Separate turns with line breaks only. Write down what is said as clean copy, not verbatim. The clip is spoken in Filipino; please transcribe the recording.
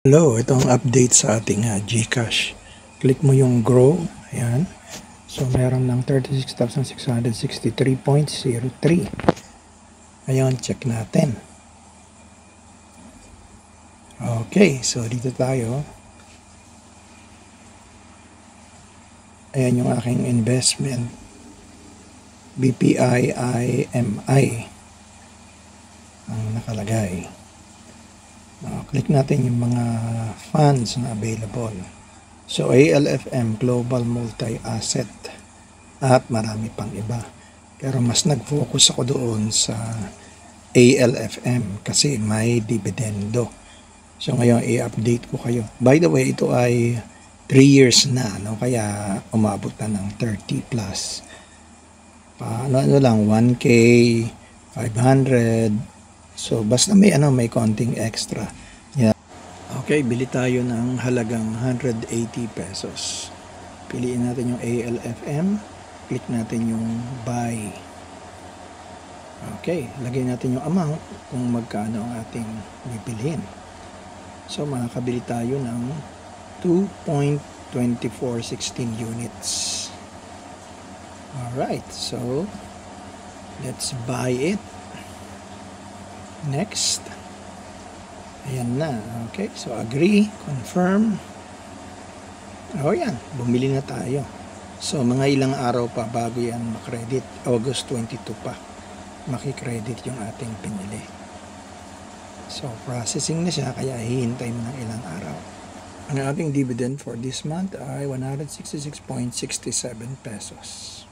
Hello, ito ang update sa ating GCash. Click mo yung grow. Ayan. So, meron ng 36,663.03. Ayan, check natin. Okay, so dito tayo. Ayan yung aking investment. BPI IMI ang nakalagay. Click natin yung mga funds na available. So, ALFM, Global Multi-Asset, at marami pang iba. Pero mas nag-focus ako doon sa ALFM kasi may dividendo. So, ngayon i-update ko kayo. By the way, ito ay 3 years na, no? Kaya umabot na ng 30 plus. Ano lang, 1K, 500. So, basta may konting extra. Yeah. Okay, bili tayo ng halagang 180 pesos. Piliin natin yung ALFM. Click natin yung buy. Okay, lagay natin yung amount kung magkano ang ating bibilhin. So, makakabili tayo ng 2.2416 units. Alright, so, let's buy it. Next. Ayan na. Okay. So, agree. Confirm. O yan. Bumili na tayo. So, mga ilang araw pa bago yan makredit. August 22 pa. Makikredit yung ating pinili. So, processing na siya. Kaya hihintay mo ng ilang araw. Ang ating dividend for this month ay 166.67 pesos.